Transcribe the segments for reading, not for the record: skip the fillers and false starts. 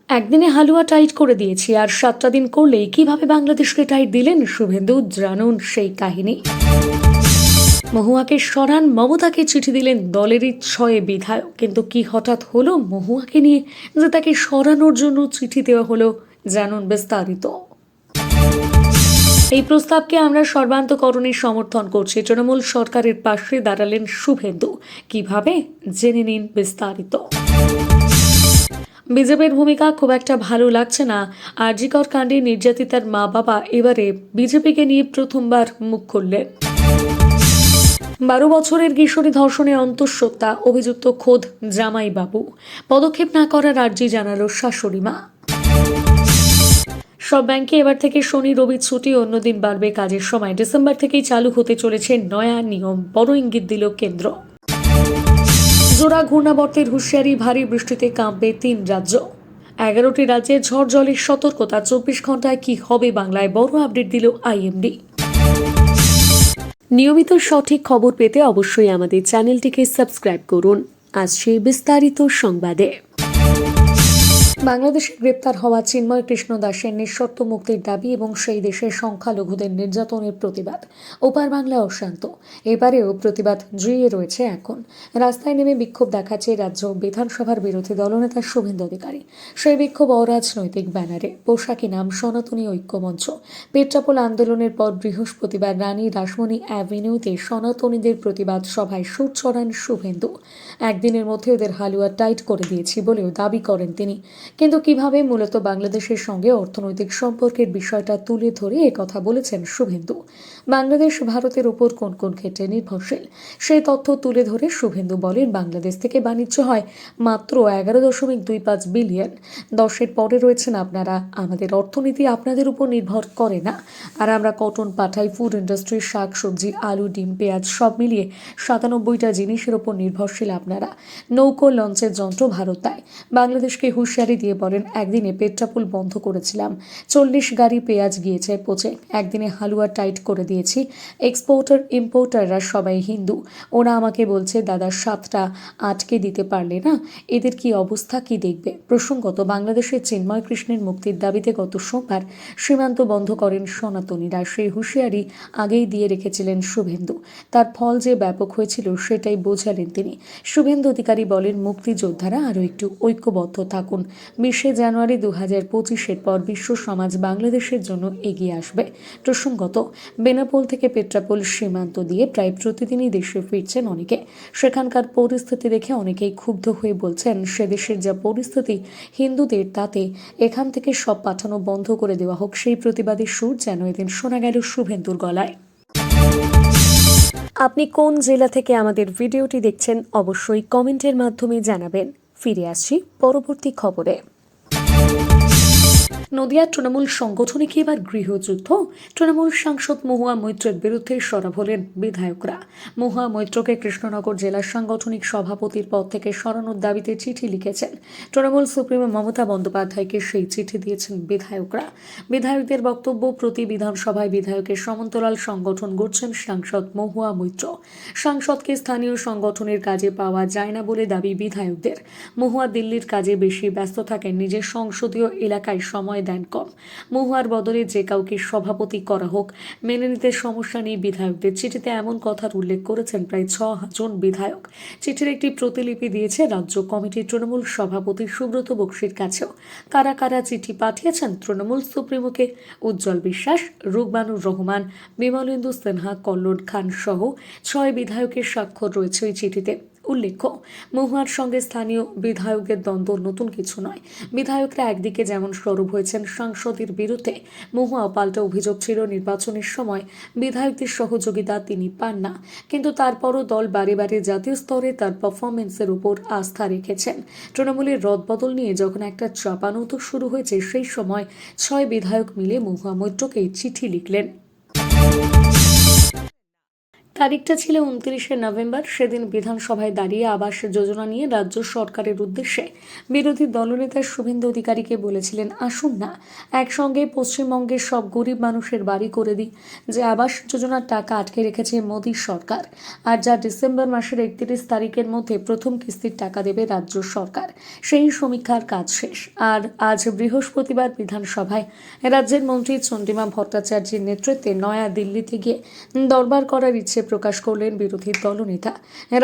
একদিনে হালুয়া টাইট করে দিয়েছি আর 7টা দিন করলেই কিভাবে বাংলাদেশকে টাইট দিলেন শুভেন্দু, জানুন সেই কাহিনী। মহুয়াকে সরান, মমতাকে চিঠি দিলেন দলেরই 6 বিধায়ক। কিন্তু কি হঠাৎ হলো মহুয়াকে নিয়ে যে তাকে সরানোর জন্য চিঠি দেওয়া হলো, জানুন বিস্তারিত। এই প্রস্তাবকে আমরা সর্বান্তকরণে সমর্থন করছি। তৃণমূল সরকারের পাশে দাঁড়ালেন শুভেন্দু। কিভাবে, জেনে নিন বিস্তারিত। বিজেপির ভূমিকা খুব একটা ভালো লাগছে না। আরজিকর কাণ্ডে নির্যাতিতার মা বাবা এবারে বিজেপিকে নিয়ে প্রথমবার মুখ খুললেন। 12 বছরের কিশোরী ধর্ষণে অন্তঃসত্ত্বা, অভিযুক্ত খোদ জামাই বাবু। পদক্ষেপ না করার আর্জি জানালো শাশুড়ি মা। সব ব্যাংকে এবার থেকে শনি রবি ছুটি, অন্যদিন বাড়বে কাজের সময়। ডিসেম্বর থেকেই চালু হতে চলেছে নয়া নিয়ম, বড় ইঙ্গিত দিল কেন্দ্র। জোড়া ঘূর্ণাবর্তের হুঁশিয়ারি, ভারী বৃষ্টিতে কাঁপবে 3 রাজ্য। 11টি রাজ্যে ঝড় জলের সতর্কতা। 24 ঘন্টায় কি হবে বাংলায়, বড় আপডেট দিল আইএমডি। নিয়মিত সঠিক খবর পেতে অবশ্যই আমাদের চ্যানেলটিকে সাবস্ক্রাইব করুন। আসছে বিস্তারিত সংবাদে। বাংলাদেশে গ্রেপ্তার হওয়া চিন্ময় কৃষ্ণ দাসের নিঃশর্ত মুক্তির দাবি এবং সেই দেশের সংখ্যালঘুদের নির্যাতনের প্রতিবাদ। ওপার বাংলা অশান্ত, এবারেও প্রতিবাদ জুড়িয়ে রয়েছে। এখন রাস্তায় নেমে বিক্ষোভ দেখাচ্ছে রাজ্য বিধানসভার বিরোধী দলনেতা শুভেন্দু অধিকারী। সেই বিক্ষোভ অরাজনৈতিক ব্যানারে, পোশাকি নাম সনাতনী ঐক্যমঞ্চ। পেট্রাপোল আন্দোলনের পর বৃহস্পতিবার রানী রাসমণি অ্যাভিনিউতে সনাতনীদের প্রতিবাদ সভায় সুর চড়ান শুভেন্দু। একদিনের মধ্যে ওদের হালুয়া টাইট করে দিয়েছি বলেও দাবি করেন তিনি। কিন্তু কিভাবে, মূলত বাংলাদেশের সঙ্গে অর্থনৈতিক সম্পর্কের বিষয়টা তুলে ধরে একথা বলেছেন শুভেন্দু। বাংলাদেশ ভারতের ওপর কোন কোন ক্ষেত্রে নির্ভরশীল সেই তথ্য তুলে ধরে শুভেন্দু বলেন, বাংলাদেশ থেকে বাণিজ্য হয় মাত্র 11.25 বিলিয়ন। 10-এর পরে রয়েছেন আপনারা। আমাদের অর্থনীতি আপনাদের উপর নির্ভর করে না। আর আমরা কটন পাঠাই, ফুড ইন্ডাস্ট্রি, শাক সবজি, আলু, ডিম, পেঁয়াজ সব মিলিয়ে 97টা জিনিসের উপর নির্ভরশীল আপনারা। নৌকো, লঞ্চের যন্ত্র ভারত দেয়। বাংলাদেশকে হুঁশিয়ারি দিয়ে বলেন, একদিনে পেট্রাপোল বন্ধ করেছিলাম, 40 গাড়ি পেঁয়াজ গিয়েছে পচে। একদিনে হালুয়া টাইট করে দিয়েছি। এক্সপোর্টার ইম্পোর্টাররা সবাই হিন্দু। ওরা আমাকে বলছে, দাদা 7টা আটকে দিতে পারলে না, এদের কি অবস্থা কি দেখবে। প্রসঙ্গত, বাংলাদেশের চিন্ময় কৃষ্ণের মুক্তির দাবিতে গত সোমবার সীমান্ত বন্ধ করেন সনাতনীরা। সেই হুঁশিয়ারি আগেই দিয়ে রেখেছিলেন শুভেন্দু। তার ফল যে ব্যাপক হয়েছিল সেটাই বোঝালেন তিনি। শুভেন্দু অধিকারী বলেন, মুক্তিযোদ্ধারা আরও একটু ঐক্যবদ্ধ থাকুন। 20শে জানুয়ারি 2025-এর পর বিশ্ব সমাজ বাংলাদেশের জন্য এগিয়ে আসবে। প্রসঙ্গত, বেনাপোল থেকে পেট্রাপোল সীমান্ত দিয়ে প্রায় প্রতিদিনই দেশে ফিরছেন অনেকে। সেখানকার পরিস্থিতি দেখে অনেকেই ক্ষুব্ধ হয়ে বলছেন, সে দেশের যা পরিস্থিতি হিন্দুদের, তাতে এখান থেকে সব পাঠানো বন্ধ করে দেওয়া হোক। সেই প্রতিবাদী সুর যেন এদিন শোনা গেল শুভেন্দুর গলায়। আপনি কোন জেলা থেকে আমাদের ভিডিওটি দেখছেন অবশ্যই কমেন্টের মাধ্যমে জানাবেন। ফিরে আসছি পরবর্তী খবরে। নদিয়ার তৃণমূল সংগঠনে কি এবার গৃহযুদ্ধ? তৃণমূল সাংসদ মহুয়া মৈত্রের বিরুদ্ধে সরব হলেন বিধায়করা। মহুয়া মৈত্রকে কৃষ্ণনগর জেলার সাংগঠনিক সভাপতির পদ থেকে সরানোর দাবিতে চিঠি লিখেছেন। তৃণমূল সুপ্রিমো মমতা বন্দ্যোপাধ্যায়কে সেই চিঠি দিয়েছেন বিধায়করা। বিধায়কদের বক্তব্য, প্রতি বিধানসভায় বিধায়কের সমান্তরাল সংগঠন গড়ছেন সাংসদ মহুয়া মৈত্র। সাংসদকে স্থানীয় সংগঠনের কাজে পাওয়া যায় না বলে দাবি বিধায়কদের। মহুয়া দিল্লির কাজে বেশি ব্যস্ত থাকেন, নিজের সংসদীয় এলাকায় সময় দেন কম। মহুয়ার বদলে যে কাউকে সভাপতি করা হোক, মেনে নিতে সমস্যা নেই বিধায়কদের। চিঠিতে এমন কথার উল্লেখ করেছেন প্রায় 6 জন বিধায়ক। চিঠির একটি প্রতিলিপি দিয়েছে রাজ্য কমিটির তৃণমূল সভাপতি সুব্রত বক্সির কাছেও। কারা কারা চিঠি পাঠিয়েছেন তৃণমূল সুপ্রিমোকে? উজ্জ্বল বিশ্বাস, রুকবানুর রহমান, বিমলেন্দু সিনহা, কল্লোল খান সহ 6 বিধায়কের স্বাক্ষর রয়েছে ওই চিঠিতে। উল্লেখ্য, মহুয়ার সঙ্গে স্থানীয় বিধায়কদের দ্বন্দ্ব নতুন কিছু নয়। বিধায়করা একদিকে যেমন সরব হয়েছেন সাংসদের বিরুদ্ধে, মহুয়া পাল্টা অভিযোগ ছিল নির্বাচনের সময় বিধায়কদের সহযোগিতা তিনি পান না। কিন্তু তারপরও দল বারে বারে জাতীয় স্তরে তার পারফরমেন্সের উপর আস্থা রেখেছেন। তৃণমূলের রদবদল নিয়ে যখন একটা চাপানোতর শুরু হয়েছে, সেই সময় 6 বিধায়ক মিলে মহুয়া মৈত্রকে চিঠি লিখলেন। তারিখটা ছিল 29শে নভেম্বর। সেদিন বিধানসভায় দাঁড়িয়ে আবাস যোজনা নিয়ে রাজ্য সরকারের উদ্দেশ্যে বিরোধী দলনেতা শুভেন্দু অধিকারীকে বলেছিলেন, আসুন না একসঙ্গে পশ্চিমবঙ্গের সব গরিব মানুষের বাড়ি করে দিই। যে আবাস যোজনার টাকা আটকে রেখেছে মোদী সরকার, আর যা ডিসেম্বর মাসের 31 তারিখের মধ্যে প্রথম কিস্তির টাকা দেবে রাজ্য সরকার, সেই সমীক্ষার কাজ শেষ। আর আজ বৃহস্পতিবার বিধানসভায় রাজ্যের মন্ত্রী চন্দ্রিমা ভট্টাচার্যের নেতৃত্বে নয়া দিল্লিতে গিয়ে দরবার করার ইচ্ছে প্রকাশ করলেন বিরোধী দলনেতা।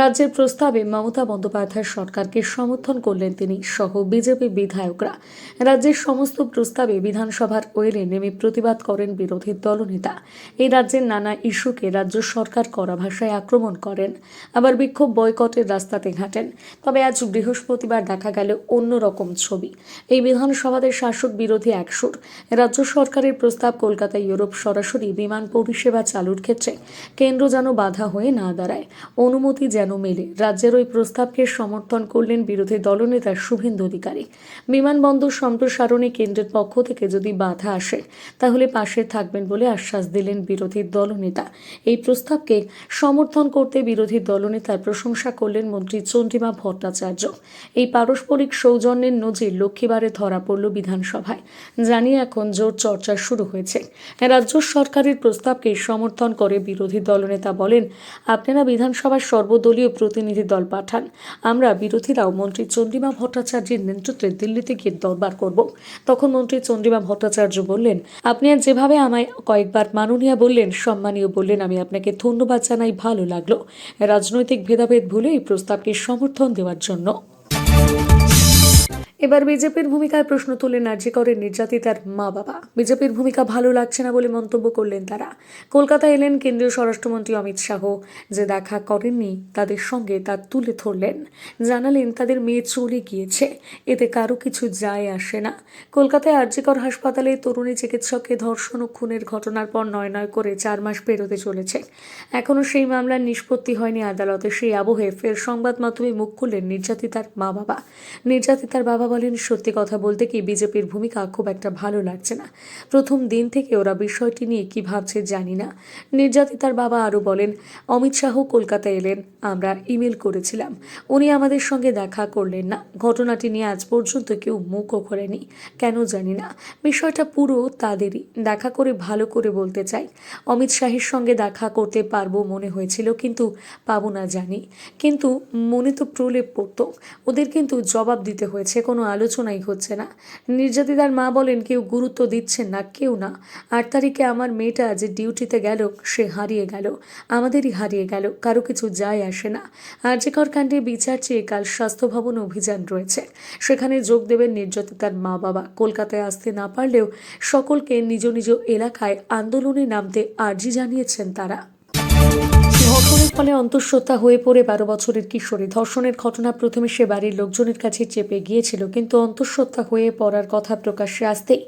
রাজ্যের প্রস্তাবে মমতা বন্দ্যোপাধ্যায় সরকারকে সমর্থন করলেন তিনি সহ বিজেপি বিধায়করা। রাজ্যের সমস্ত প্রস্তাবে বিধানসভার ওয়েলে নেমে প্রতিবাদ করেন বিরোধী দলনেতা। এই রাজ্যের নানা ইস্যুকে রাজ্য সরকার কড়া ভাষায় আক্রমণ করেন, আবার বিক্ষোভ বয়কটের রাস্তাতে ঘাটেন। তবে আজ বৃহস্পতিবার দেখা গেল অন্যরকম ছবি। এই বিধানসভাতে শাসক বিরোধী একসুর। রাজ্য সরকারের প্রস্তাব কলকাতা ইউরোপ সরাসরি বিমান পরিষেবা চালুর ক্ষেত্রে কেন্দ্র যেন বাধা হয়ে না দাঁড়ায়, অনুমতি যেন মেলে। রাজ্যের ওই প্রস্তাবকে সমর্থন করলেন বিরোধী দলনেতা শুভেন্দু অধিকারী। বিমানবন্দর সম্প্রসারণে কেন্দ্রের পক্ষ থেকে যদি বাধা আসে তাহলে পাশে থাকবেন বলে আশ্বাস দিলেন বিরোধী দলনেতা। এই প্রস্তাবকে সমর্থন করতে বিরোধী দলনেতার প্রশংসা করলেন মন্ত্রী চন্দ্রিমা ভট্টাচার্য। এই পারস্পরিক সৌজন্যের নজির লক্ষ্মীবারে ধরা পড়ল বিধানসভায়, জানিয়ে এখন জোর চর্চা শুরু হয়েছে। রাজ্য সরকারের প্রস্তাবকে সমর্থন করে বিরোধী দলনেতা বলেন, আপনারা বিধানসভার সর্বদলীয় প্রতিনিধি দল পাঠান, আমরা বিরোধীরাও মন্ত্রী চন্দ্রিমা ভট্টাচার্যের নেতৃত্বে দিল্লিতে গিয়ে দরবার করব। তখন মন্ত্রী চন্দ্রিমা ভট্টাচার্য বললেন, আপনি আর যেভাবে আমায় কয়েকবার মাননীয়া বললেন, সম্মানীয় বললেন, আমি আপনাকে ধন্যবাদ জানাই, ভালো লাগলো। রাজনৈতিক ভেদাভেদ ভুলে এই প্রস্তাবকে সমর্থন দেওয়ার জন্য। এবার বিজেপির ভূমিকায় প্রশ্ন তুললেন আরজিকরের নির্যাতিতার মা বাবা। বিজেপির ভূমিকা ভালো লাগছে না বলে মন্তব্য করলেন তারা। কলকাতায় এলেন কেন্দ্রীয় স্বরাষ্ট্রমন্ত্রী অমিত শাহ, যে দেখা করেননি তাদের সঙ্গে তা তুলে ধরলেন। জানালেন তাদের মেয়ে চলে গিয়েছে, এতে কারো কিছু যায় আসে না। কলকাতায় আরজিকর হাসপাতালে তরুণী চিকিৎসককে ধর্ষণ ও খুনের ঘটনার পর নয় করে 4 মাস পেরোতে চলেছে। এখনও সেই মামলার নিষ্পত্তি হয়নি আদালতে। সেই আবহে ফের সংবাদ মাধ্যমে মুখ খুললেন নির্যাতিতার মা বাবা। নির্যাতিতার বাবা বলেন, সত্যি কথা বলতে কি বিজেপির ভূমিকা খুব একটা ভালো লাগছে না। প্রথম দিন থেকে ওরা বিষয়টি নিয়ে কি ভাবছে জানি না। নির্যাতিতার বাবা আরও বলেন, অমিত শাহ কলকাতায় এলেন, আমরা ইমেল করেছিলাম, উনি আমাদের সঙ্গে দেখা করলেন না। ঘটনাটি নিয়ে আজ পর্যন্ত কেউ মুখও খোলেনি, কেন জানি না। বিষয়টা পুরো তাদেরই। দেখা করে ভালো করে বলতে চাই, অমিত শাহের সঙ্গে দেখা করতে পারবো মনে হয়েছিল, কিন্তু পাবো না জানি, কিন্তু মনে তো প্রলেপ পড়তো। ওদের কিন্তু জবাব দিতে হয়েছে, কোনো আলোচনাই হচ্ছে না। নির্যাতিতার মা বলেন, কেউ গুরুত্ব দিচ্ছেন না, কেউ না। 8 তারিখে আমার মেয়েটা যে ডিউটিতে গেল, সে হারিয়ে গেল, আমাদেরই হারিয়ে গেল, কারো কিছু যায় আসে না। আরজিকর কাণ্ডে বিচার চেয়ে কাল স্বাস্থ্য ভবন অভিযান রয়েছে, সেখানে যোগ দেবেন নির্যাতিতার মা বাবা। কলকাতায় আসতে না পারলেও সকলকে নিজ নিজ এলাকায় আন্দোলনে নামতে আর্জি জানিয়েছেন তারা। ধর্ষণের ফলে অন্তঃসত্ত্বা হয়ে পড়ে 12 বছরের কিশোরী। ধর্ষণের ঘটনা প্রথমে সে বাড়ির লোকজনের কাছে চেপে গিয়েছিল, কিন্তু অন্তঃসত্ত্বা হয়ে পড়ার কথা প্রকাশ্যে আসতেই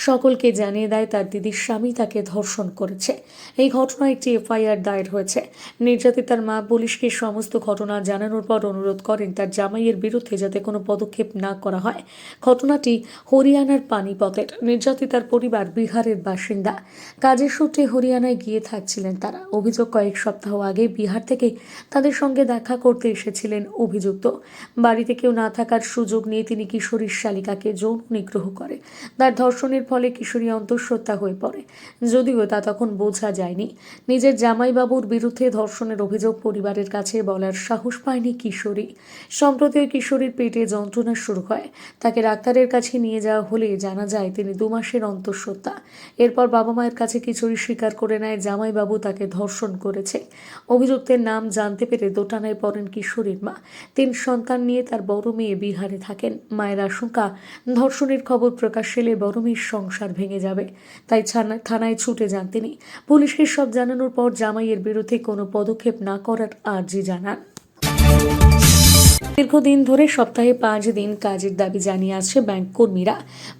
সকলকে জানিয়ে দেয় তার দিদির স্বামী তাকে ধর্ষণ করেছে। এই ঘটনায় একটি এফআইআর দায়ের হয়েছে। নির্যাতিতার মা পুলিশকে সমস্ত ঘটনা জানানোর পর অনুরোধ করেন তার জামাইয়ের বিরুদ্ধে যাতে কোনো পদক্ষেপ না করা হয়। ঘটনাটি হরিয়ানার পানিপথের। নির্যাতিতার পরিবার বিহারের বাসিন্দা। কাজের সূত্রে হরিয়ানায় গিয়ে থাকছিলেন তারা। অভিযোগ, কয়েক সপ্তাহ আগে বিহার থেকে তাদের সঙ্গে দেখা করতে এসেছিলেন অভিযুক্ত। বাড়িতে কেউ না থাকার সুযোগ নিয়ে তিনি কিশোরীর শালিকাকে যৌন নিগ্রহ করে। তার ধর্ষণের ফলে কিশোরী অন্তঃসত্ত্বা হয়ে পড়ে, যদিও তা তখন বোঝা যায়নি। নিজের জামাইবাবুর বিরুদ্ধে ধর্ষণের অভিযোগ পরিবারের কাছে বলার সাহস পায়নি কিশোরী। সম্প্রতি ওই কিশোরীর পেটে যন্ত্রণা শুরু হয়। তাকে ডাক্তারের কাছে নিয়ে যাওয়া হলে জানা যায় তিনি 2 মাসের অন্তঃসত্ত্বা। এরপর বাবা মায়ের কাছে কিশোরী স্বীকার করে নেয় জামাইবাবু তাকে ধর্ষণ করেছে। অভিযুক্তের নাম জানতে পেরে দোটানায় পড়েন কিশোরীর মা। 3 সন্তান নিয়ে তার বড় মেয়ে বিহারে থাকেন। মায়ের আশঙ্কা, ধর্ষণের খবর প্রকাশ এলে বড় মেয়ের সংসার ভেঙে যাবে, তাই থানায় ছুটে যান তিনি। পুলিশকে সব জানানোর পর জামাইয়ের বিরুদ্ধে কোনো পদক্ষেপ না করার আর্জি জানান। দীর্ঘদিন ধরে সপ্তাহে 5 দিন কাজের দাবি জানিয়ে আসছে ব্যাংক কর্মীরা।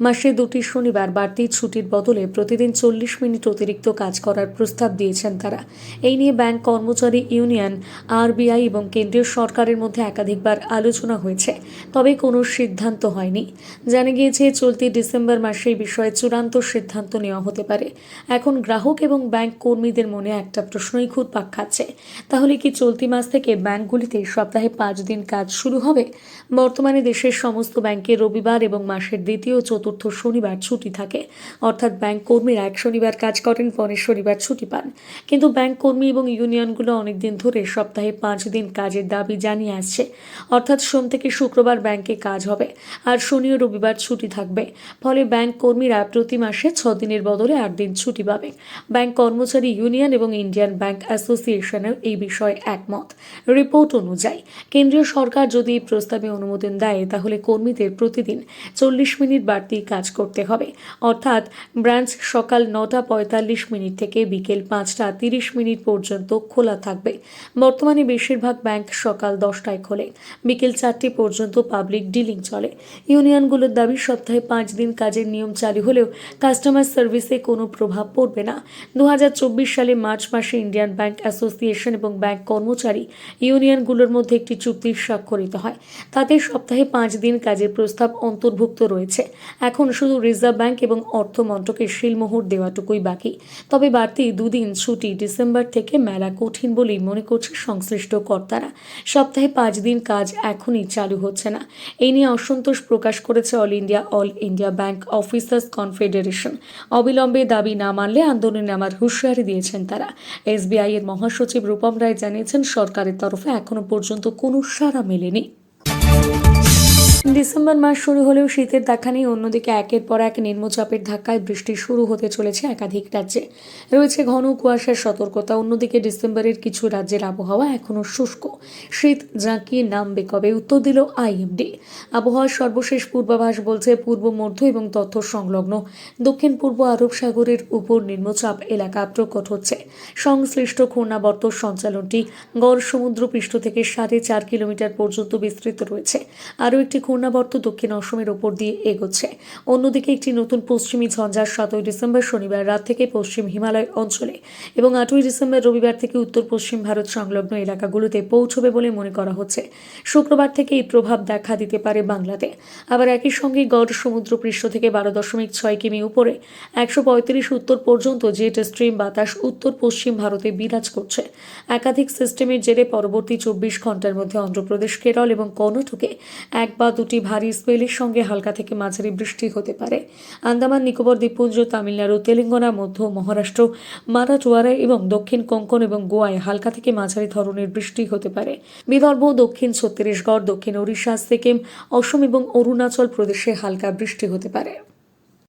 মাসে 2টি শনিবার বাড়তি ছুটির বদলে প্রতিদিন 40 মিনিট অতিরিক্ত কাজ করার প্রস্তাব দিয়েছেন তারা। এই নিয়ে ব্যাংক কর্মচারী ইউনিয়ন, আরবিআই এবং কেন্দ্রীয় সরকারের মধ্যে একাধিকবার আলোচনা হয়েছে, তবে কোনো সিদ্ধান্ত হয়নি। জানা গিয়েছে চলতি ডিসেম্বর মাসে এই বিষয়ে চূড়ান্ত সিদ্ধান্ত নেওয়া হতে পারে। এখন গ্রাহক এবং ব্যাংক কর্মীদের মনে একটা প্রশ্নই ঘুরপাক খাচ্ছে, তাহলে কি চলতি মাস থেকে ব্যাংকগুলিতে সপ্তাহে 5 দিন কাজ শুরু হবে? বর্তমানে দেশের সমস্ত ব্যাংকে রবিবার এবং মাসের দ্বিতীয় ও চতুর্থ শনিবার ছুটি থাকে, অর্থাৎ ব্যাংক কর্মীরা এক শনিবার কাজ করেন, পরের শনিবার ছুটি পান। কিন্তু ব্যাংক কর্মী এবং ইউনিয়নগুলো অনেকদিন ধরে সপ্তাহে 5 দিন কাজের দাবি জানিয়ে আসছে, অর্থাৎ সোম থেকে শুক্রবার ব্যাংকে কাজ হবে আর শনি ও রবিবার ছুটি থাকবে। ফলে ব্যাংক কর্মীরা প্রতি মাসে 6 দিনের বদলে 8 দিন ছুটি পাবে। ব্যাংক কর্মচারী ইউনিয়ন এবং ইন্ডিয়ান ব্যাংক অ্যাসোসিয়েশনের এই বিষয়ে একমত। রিপোর্ট অনুযায়ী কেন্দ্রীয় সরকার যদি এই প্রস্তাবে অনুমোদন দেয়, তাহলে কর্মীদের প্রতিদিন 40 মিনিট বাড়তি কাজ করতে হবে, অর্থাৎ ব্রাঞ্চ সকাল 9:45 থেকে বিকেল 5:30 পর্যন্ত খোলা থাকবে। বর্তমানে বেশিরভাগ ব্যাংক সকাল 10টায় খোলে, বিকেল 4টে পর্যন্ত পাবলিক ডিলিং চলে। ইউনিয়নগুলোর দাবি সপ্তাহে 5 দিন কাজের নিয়ম চালু হলেও কাস্টমার সার্ভিসে কোনো প্রভাব পড়বে না। 2024 সালে মার্চ মাসে ইন্ডিয়ান ব্যাংক অ্যাসোসিয়েশন এবং ব্যাংক কর্মচারী ইউনিয়নগুলোর মধ্যে একটি চুক্তি স্বাক্ষরিত হয়। তাতে সপ্তাহে 5 দিন কাজের প্রস্তাব অন্তর্ভুক্ত রয়েছে। এখন শুধু রিজার্ভ ব্যাংক এবং অর্থ মন্ত্রকের শিলমোহর দেওয়াটুকুই বাকি। তবে বাড়তি 2 দিন ছুটি ডিসেম্বর থেকে মেলা কঠিন বলেই মনে করছে সংশ্লিষ্ট কর্তারা। সপ্তাহে 5 দিন কাজ এখনই চালু হচ্ছে না, এই নিয়ে অসন্তোষ প্রকাশ করেছে all India bank officers confederation. অবিলম্বে দাবি না মানলে আন্দোলনে নামার হুঁশিয়ারি দিয়েছেন তারা। এসবিআই এর মহাসচিব রূপম রায় জানিয়েছেন, সরকারের তরফে এখনো পর্যন্ত কোনো সাড়া মেলেনি। ডিসেম্বর মাস শুরু হলেও শীতের দেখা নেই। অন্যদিকে একের পর এক নিম্নচাপের ধাক্কায় বৃষ্টি শুরু হতে চলেছে একাধিক রাজ্যে। রয়েছে ঘন কুয়াশার সতর্কতা। অন্যদিকে ডিসেম্বরের কিছু রাজ্যের আবহাওয়া এখনও শুষ্ক। শীত জাঁকিয়ে নামবে কবে, উত্তর দিল আইএমডি। আবহাওয়ার সর্বশেষ পূর্বাভাস বলছে, পূর্ব মধ্য এবং তথ্য সংলগ্ন দক্ষিণ পূর্ব আরব সাগরের উপর নিম্নচাপ এলাকা প্রকট হচ্ছে। সংশ্লিষ্ট ঘূর্ণাবর্ত সঞ্চালনটি গড় সমুদ্রপৃষ্ঠ থেকে 4.5 কিলোমিটার পর্যন্ত বিস্তৃত রয়েছে। আরও একটি ঘূর্ণাবর্ত দক্ষিণ অসমের ওপর দিয়ে এগোচ্ছে। অন্যদিকে একটি নতুন পশ্চিমী ঝঞ্ঝা 7 ডিসেম্বর শনিবার রাত থেকে পশ্চিম হিমালয় অঞ্চলে এবং 8 ডিসেম্বর রবিবার থেকে উত্তর পশ্চিম ভারত সংলগ্ন এলাকাগুলোতে পৌঁছবে বলে মনে করা হচ্ছে। শুক্রবার থেকে এই প্রভাব দেখা দিতে পারে বাংলাতে। আবার একই সঙ্গে গড় সমুদ্রপৃষ্ঠ থেকে 12.6 কিমি উপরে 135 উত্তর পর্যন্ত জেট স্ট্রিম বাতাস উত্তর পশ্চিম ভারতে বিরাজ করছে। একাধিক সিস্টেমের জেরে পরবর্তী 24 ঘন্টার মধ্যে অন্ধ্রপ্রদেশ, কেরল এবং কর্ণাটকে 1 বা 2টি ভারী স্পেলের সঙ্গে হালকা থেকে মাঝারি বৃষ্টি হতে পারে। আন্দামান নিকোবর দ্বীপপুঞ্জ, তামিলনাড়ু, তেলেঙ্গানা, মধ্য মহারাষ্ট্র, মারাঠওয়াড়া এবং দক্ষিণ কোঙ্কণ এবং গোয়ায় হালকা থেকে মাঝারি ধরনের বৃষ্টি হতে পারে। বিদর্ভ, দক্ষিণ ছত্তিশগড়, দক্ষিণ ওড়িশা, সিকিম, অসম এবং অরুণাচল প্রদেশে হালকা বৃষ্টি হতে পারে।